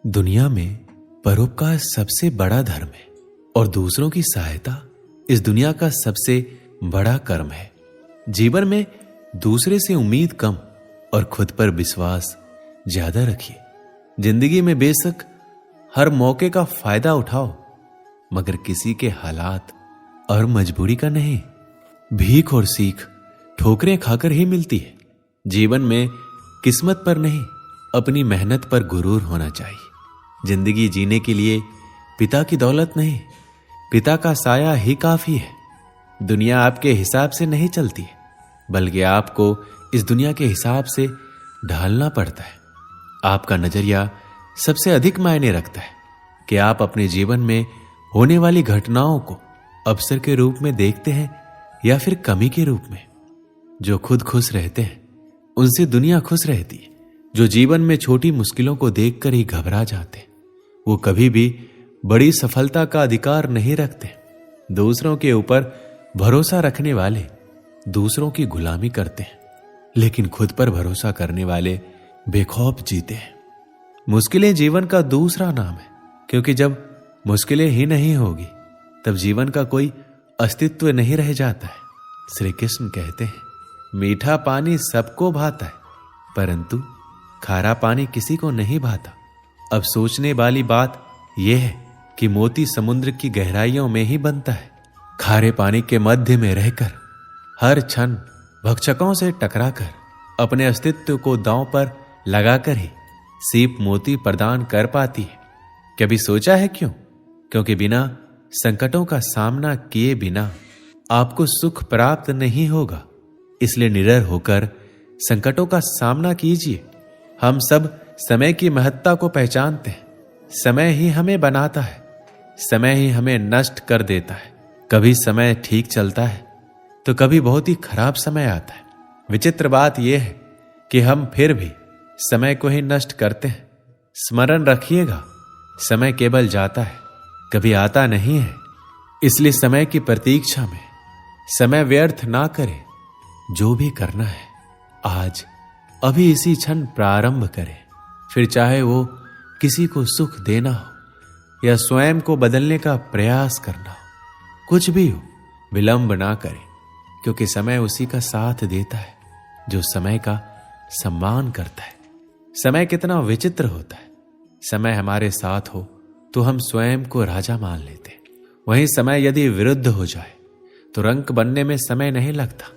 दुनिया में परोपकार सबसे बड़ा धर्म है और दूसरों की सहायता इस दुनिया का सबसे बड़ा कर्म है। जीवन में दूसरे से उम्मीद कम और खुद पर विश्वास ज्यादा रखिए। जिंदगी में बेशक हर मौके का फायदा उठाओ, मगर किसी के हालात और मजबूरी का नहीं। भीख और सीख ठोकरें खाकर ही मिलती है। जीवन में किस्मत पर नहीं, अपनी मेहनत पर गुरूर होना चाहिए। जिंदगी जीने के लिए पिता की दौलत नहीं, पिता का साया ही काफी है। दुनिया आपके हिसाब से नहीं चलती है, बल्कि आपको इस दुनिया के हिसाब से ढालना पड़ता है। आपका नजरिया सबसे अधिक मायने रखता है कि आप अपने जीवन में होने वाली घटनाओं को अवसर के रूप में देखते हैं या फिर कमी के रूप में। जो खुद खुश रहते हैं उनसे दुनिया खुश रहती है। जो जीवन में छोटी मुश्किलों को देखकर ही घबरा जाते हैं, वो कभी भी बड़ी सफलता का अधिकार नहीं रखते। दूसरों के ऊपर भरोसा रखने वाले दूसरों की गुलामी करते हैं, लेकिन खुद पर भरोसा करने वाले बेखौफ जीते हैं। मुश्किलें जीवन का दूसरा नाम है, क्योंकि जब मुश्किलें ही नहीं होगी तब जीवन का कोई अस्तित्व नहीं रह जाता है। श्री कृष्ण कहते हैं, मीठा पानी सबको भाता है, परंतु खारा पानी किसी को नहीं भाता। अब सोचने वाली बात यह है कि मोती समुद्र की गहराइयों में ही बनता है। खारे पानी के मध्य में रहकर हर क्षण भक्षकों से टकराकर अपने अस्तित्व को दांव पर लगाकर ही सीप मोती प्रदान कर पाती है। कभी सोचा है क्यों? क्योंकि बिना संकटों का सामना किए बिना आपको सुख प्राप्त नहीं होगा। इसलिए निडर होकर संकटों का सामना कीजिए। हम सब समय की महत्ता को पहचानते हैं। समय ही हमें बनाता है, समय ही हमें नष्ट कर देता है। कभी समय ठीक चलता है तो कभी बहुत ही खराब समय आता है। विचित्र बात यह है कि हम फिर भी समय को ही नष्ट करते हैं। स्मरण रखिएगा, समय केवल जाता है, कभी आता नहीं है। इसलिए समय की प्रतीक्षा में समय व्यर्थ ना करें। जो भी करना है आज अभी इसी क्षण प्रारंभ करें। फिर चाहे वो किसी को सुख देना हो या स्वयं को बदलने का प्रयास करना हो, कुछ भी हो, विलंब ना करें, क्योंकि समय उसी का साथ देता है जो समय का सम्मान करता है। समय कितना विचित्र होता है। समय हमारे साथ हो तो हम स्वयं को राजा मान लेते हैं। वहीं समय यदि विरुद्ध हो जाए तो रंक बनने में समय नहीं लगता।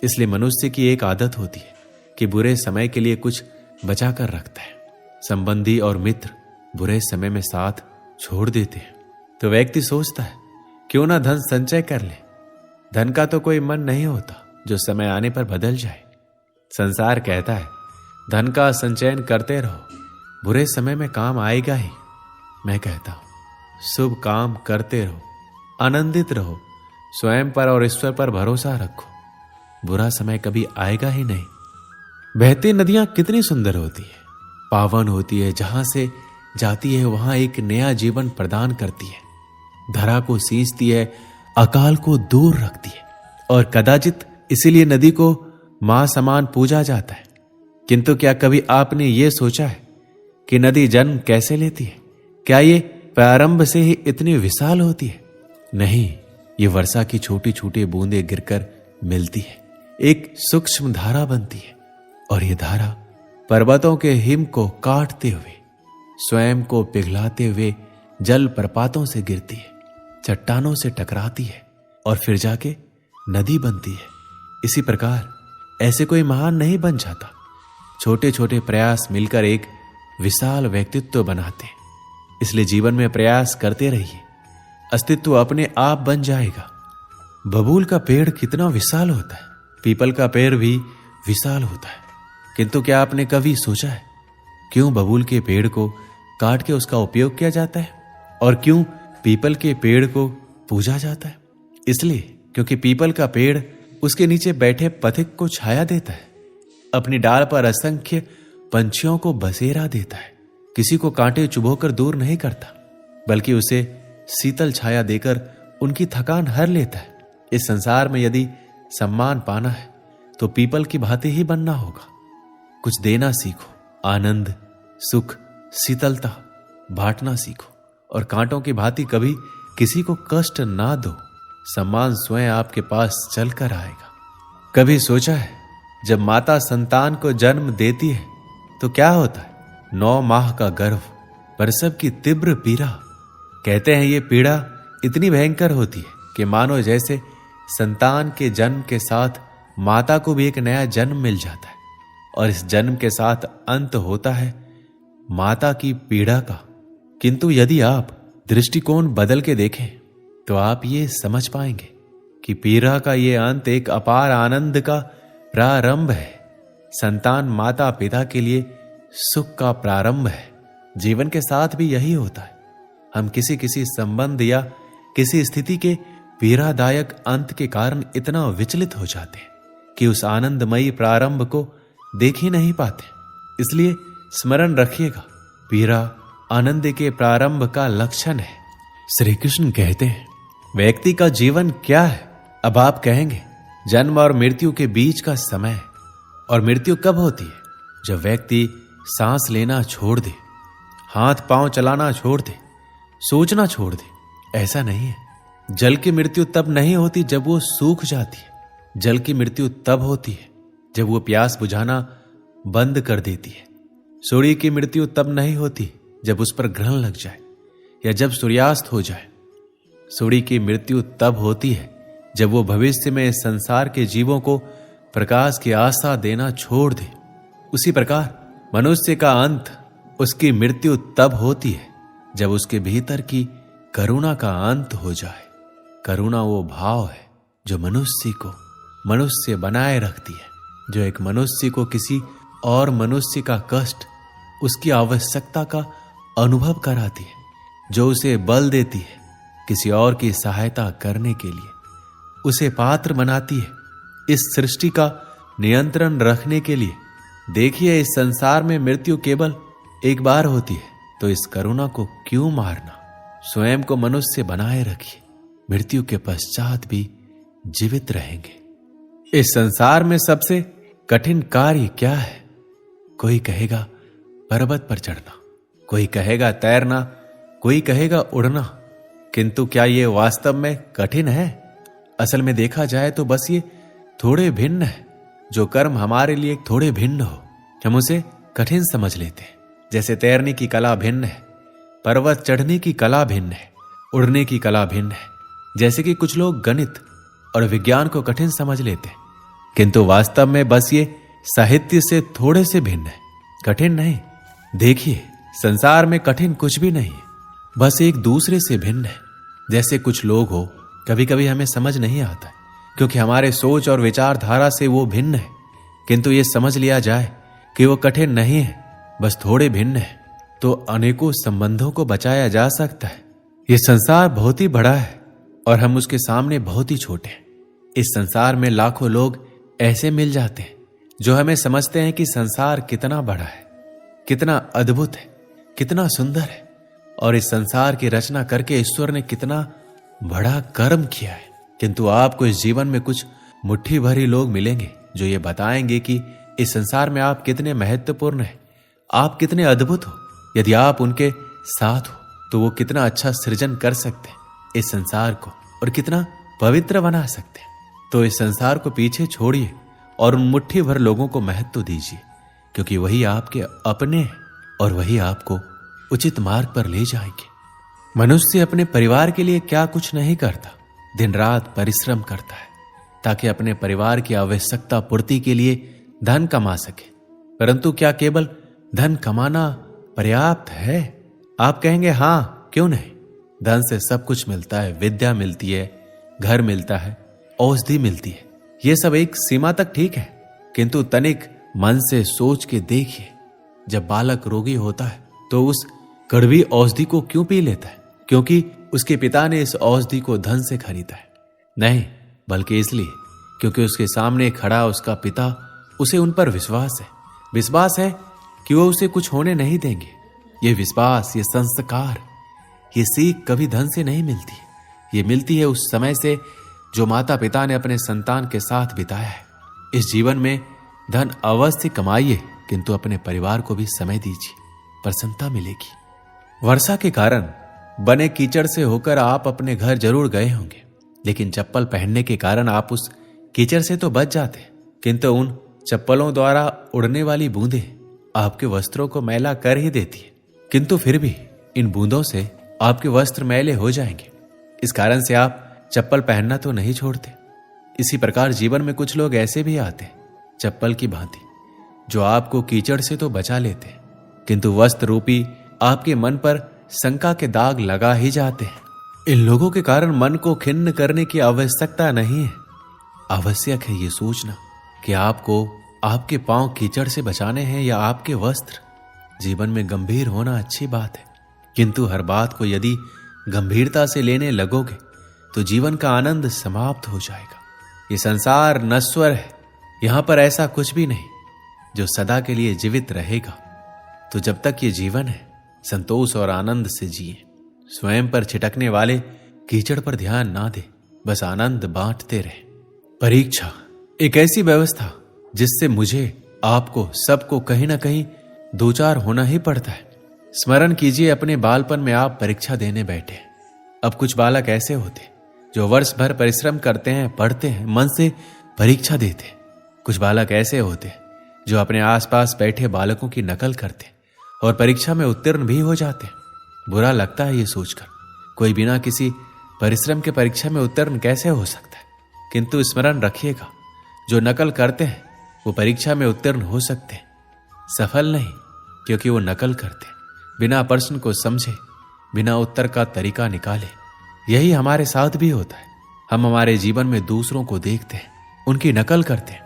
इसलिए मनुष्य की एक आदत होती है कि बुरे समय के लिए कुछ बचा कर रखता है। संबंधी और मित्र बुरे समय में साथ छोड़ देते हैं तो व्यक्ति सोचता है, क्यों ना धन संचय कर ले। धन का तो कोई मन नहीं होता जो समय आने पर बदल जाए। संसार कहता है, धन का संचयन करते रहो, बुरे समय में काम आएगा ही। मैं कहता हूं, शुभ काम करते रहो, आनंदित रहो, स्वयं पर और ईश्वर पर भरोसा रखो। बुरा समय कभी आएगा ही नहीं। बहती नदियां कितनी सुंदर होती है, पावन होती है। जहां से जाती है वहां एक नया जीवन प्रदान करती है। धरा को सींचती है, अकाल को दूर रखती है, और कदाचित इसीलिए नदी को मां समान पूजा जाता है। किंतु क्या कभी आपने ये सोचा है कि नदी जन्म कैसे लेती है? क्या ये प्रारंभ से ही इतनी विशाल होती है? नहीं, ये वर्षा की छोटी छोटी बूंदें गिरकर मिलती है, एक सूक्ष्म धारा बनती है, और ये धारा पर्वतों के हिम को काटते हुए, स्वयं को पिघलाते हुए जल प्रपातों से गिरती है, चट्टानों से टकराती है और फिर जाके नदी बनती है। इसी प्रकार ऐसे कोई महान नहीं बन जाता। छोटे छोटे प्रयास मिलकर एक विशाल व्यक्तित्व बनाते हैं। इसलिए जीवन में प्रयास करते रहिए, अस्तित्व अपने आप बन जाएगा। बबूल का पेड़ कितना विशाल होता है, पीपल का पेड़ भी विशाल होता है। किंतु क्या आपने कभी सोचा है क्यों बबूल के पेड़ को काट के उसका उपयोग किया जाता है और क्यों पीपल के पेड़ को पूजा जाता है? इसलिए क्योंकि पीपल का पेड़ उसके नीचे बैठे पथिक को छाया देता है, अपनी डाल पर असंख्य पंछियों को बसेरा देता है, किसी को कांटे चुभोकर दूर नहीं करता, बल्कि उसे शीतल छाया देकर उनकी थकान हर लेता है। इस संसार में यदि सम्मान पाना है तो पीपल की भांति ही बनना होगा। कुछ देना सीखो, आनंद, सुख, शीतलता, बांटना सीखो और कांटों की भांति कभी किसी को कष्ट ना दो। सम्मान स्वयं आपके पास चलकर आएगा। कभी सोचा है जब माता संतान को जन्म देती है तो क्या होता है? 9 माह का गर्भ, प्रसव की तीव्र पीड़ा। कहते हैं ये पीड़ा इतनी भयंकर होती है कि मानो जैसे संतान के जन्म के साथ माता को भी एक नया जन्म मिल जाता है और इस जन्म के साथ अंत होता है माता की पीड़ा का। किंतु यदि आप दृष्टिकोण बदल के देखें तो आप ये समझ पाएंगे कि पीड़ा का ये अंत एक अपार आनंद का प्रारंभ है। संतान माता पिता के लिए सुख का प्रारंभ है। जीवन के साथ भी यही होता है। हम किसी संबंध या किसी स्थिति के पीड़ादायक अंत के कारण इतना विचलित हो जाते हैं कि उस आनंदमयी प्रारंभ को देख ही नहीं पाते। इसलिए स्मरण रखिएगा, पीड़ा आनंद के प्रारंभ का लक्षण है। श्री कृष्ण कहते हैं, व्यक्ति का जीवन क्या है? अब आप कहेंगे, जन्म और मृत्यु के बीच का समय। और मृत्यु कब होती है? जब व्यक्ति सांस लेना छोड़ दे, हाथ पांव चलाना छोड़ दे, सोचना छोड़ दे। ऐसा नहीं है। जल की मृत्यु तब नहीं होती जब वो सूख जाती है। जल की मृत्यु तब होती है जब वो प्यास बुझाना बंद कर देती है। सूर्य की मृत्यु तब नहीं होती जब उस पर ग्रहण लग जाए या जब सूर्यास्त हो जाए। सूर्य की मृत्यु तब होती है जब वो भविष्य में इस संसार के जीवों को प्रकाश की आशा देना छोड़ दे। उसी प्रकार मनुष्य का अंत, उसकी मृत्यु तब होती है जब उसके भीतर की करुणा का अंत हो जाए। करुणा वो भाव है जो मनुष्य को मनुष्य बनाए रखती है, जो एक मनुष्य को किसी और मनुष्य का कष्ट, उसकी आवश्यकता का अनुभव कराती है, जो उसे बल देती है किसी और की सहायता करने के लिए, उसे पात्र बनाती है इस सृष्टि का नियंत्रण रखने के लिए। देखिए, इस संसार में मृत्यु केवल एक बार होती है, तो इस करुणा को क्यों मारना? स्वयं को मनुष्य बनाए रखिए, मृत्यु के पश्चात भी जीवित रहेंगे। इस संसार में सबसे कठिन कार्य क्या है? कोई कहेगा पर्वत पर चढ़ना, कोई कहेगा तैरना, कोई कहेगा उड़ना। किंतु क्या ये वास्तव में कठिन है? असल में देखा जाए तो बस ये थोड़े भिन्न है। जो कर्म हमारे लिए थोड़े भिन्न हो, हम उसे कठिन समझ लेते हैं। जैसे तैरने की कला भिन्न है, पर्वत चढ़ने की कला भिन्न है, उड़ने की कला भिन्न है। जैसे कि कुछ लोग गणित और विज्ञान को कठिन समझ लेते हैं, किंतु वास्तव में बस ये साहित्य से थोड़े से भिन्न है, कठिन नहीं। देखिए, संसार में कठिन कुछ भी नहीं है, बस एक दूसरे से भिन्न है। जैसे कुछ लोग हो, कभी कभी हमें समझ नहीं आता है क्योंकि हमारे सोच और विचारधारा से वो भिन्न है, किंतु ये समझ लिया जाए कि वो कठिन नहीं है, बस थोड़े भिन्न है, तो अनेकों संबंधों को बचाया जा सकता है। ये संसार बहुत ही बड़ा है और हम उसके सामने बहुत ही छोटे हैं। इस संसार में लाखों लोग ऐसे मिल जाते हैं जो हमें समझते हैं कि संसार कितना बड़ा है, कितना अद्भुत है, कितना सुंदर है, और इस संसार की रचना करके ईश्वर ने कितना बड़ा कर्म किया है। किंतु आपको इस जीवन में कुछ मुट्ठी भरी लोग मिलेंगे जो ये बताएंगे कि इस संसार में आप कितने महत्वपूर्ण हैं, आप कितने अद्भुत हो। यदि आप उनके साथ हो तो वो कितना अच्छा सृजन कर सकते हैं इस संसार को और कितना पवित्र बना सकते हैं। तो इस संसार को पीछे छोड़िए और उन मुट्ठी भर लोगों को महत्व दीजिए, क्योंकि वही आपके अपने हैं और वही आपको उचित मार्ग पर ले जाएंगे। मनुष्य अपने परिवार के लिए क्या कुछ नहीं करता, दिन रात परिश्रम करता है ताकि अपने परिवार की आवश्यकता पूर्ति के लिए धन कमा सके। परंतु क्या केवल धन कमाना पर्याप्त है? आप कहेंगे हाँ, क्यों नहीं। धन से सब कुछ मिलता है, विद्या मिलती है, घर मिलता है, औषधि मिलती है, ये सब एक सीमा तक ठीक है। किंतु तनिक मन से सोच के देखिए, जब बालक रोगी होता है तो उस कड़वी औषधि को क्यों पी लेता है? क्योंकि उसके पिता ने इस औषधि को धन से खरीदा है? नहीं, बल्कि इसलिए क्योंकि उसके सामने खड़ा उसका पिता, उसे उन पर विश्वास है कि वो उसे कुछ होने नहीं देंगे। ये विश्वास, ये संस्कार, ये सीख कभी धन से नहीं मिलती। ये मिलती है उस समय से जो माता पिता ने अपने संतान के साथ बिताया है। इस जीवन में धन अवश्य कमाइए, किंतु अपने परिवार को भी समय दीजिए, प्रसन्नता मिलेगी। वर्षा के कारण बने कीचड़ से होकर आप अपने घर जरूर गए होंगे, लेकिन चप्पल पहनने के कारण आप उस कीचड़ से तो बच जाते, किंतु उन चप्पलों द्वारा उड़ने वाली बूंदें आपके वस्त्रों को मैला कर ही देती है। किंतु फिर भी इन बूंदों से आपके वस्त्र मैले हो जाएंगे। इस कारण से आप चप्पल पहनना तो नहीं छोड़ते। इसी प्रकार जीवन में कुछ लोग ऐसे भी आते हैं चप्पल की भांति, जो आपको कीचड़ से तो बचा लेते हैं, किंतु वस्त्र रूपी आपके मन पर शंका के दाग लगा ही जाते हैं। इन लोगों के कारण मन को खिन्न करने की आवश्यकता नहीं है। आवश्यक है ये सोचना कि आपको आपके पांव कीचड़ से बचाने हैं या आपके वस्त्र। जीवन में गंभीर होना अच्छी बात है, किंतु हर बात को यदि गंभीरता से लेने लगोगे तो जीवन का आनंद समाप्त हो जाएगा। ये संसार नश्वर है, यहां पर ऐसा कुछ भी नहीं जो सदा के लिए जीवित रहेगा। तो जब तक ये जीवन है, संतोष और आनंद से जिए। स्वयं पर छिटकने वाले कीचड़ पर ध्यान ना दे, बस आनंद बांटते रहे। परीक्षा एक ऐसी व्यवस्था जिससे मुझे, आपको, सबको कहीं ना कहीं दो चार होना ही पड़ता है। स्मरण कीजिए, अपने बालपन में आप परीक्षा देने बैठे। अब कुछ बालक ऐसे होते जो वर्ष भर परिश्रम करते हैं, पढ़ते हैं, मन से परीक्षा देते। कुछ बालक ऐसे होते जो अपने आसपास बैठे बालकों की नकल करते और परीक्षा में उत्तीर्ण भी हो जाते। बुरा लगता है ये सोचकर, कोई बिना किसी परिश्रम के परीक्षा में उत्तीर्ण कैसे हो सकता है। किंतु स्मरण रखिएगा, जो नकल करते हैं वो परीक्षा में उत्तीर्ण हो सकते हैं, सफल नहीं, क्योंकि वो नकल करते, बिना प्रश्न को समझे, बिना उत्तर का तरीका निकाले। यही हमारे साथ भी होता है। हम हमारे जीवन में दूसरों को देखते हैं, उनकी नकल करते हैं,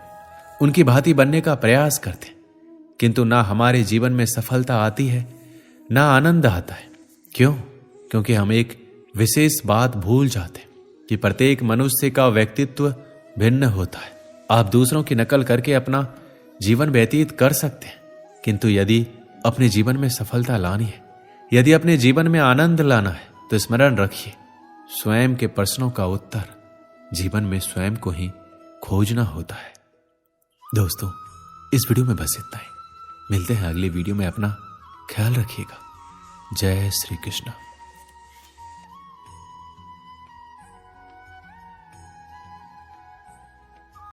उनकी भांति बनने का प्रयास करते हैं, किंतु ना हमारे जीवन में सफलता आती है, ना आनंद आता है। क्यों? क्योंकि हम एक विशेष बात भूल जाते हैं कि प्रत्येक मनुष्य का व्यक्तित्व भिन्न होता है। आप दूसरों की नकल करके अपना जीवन व्यतीत कर सकते हैं, किंतु यदि अपने जीवन में सफलता लानी है, यदि अपने जीवन में आनंद लाना है, तो स्मरण रखिए, स्वयं के प्रश्नों का उत्तर जीवन में स्वयं को ही खोजना होता है। दोस्तों, इस वीडियो में बस इतना ही। मिलते हैं अगले वीडियो में। अपना ख्याल रखिएगा। जय श्री कृष्ण।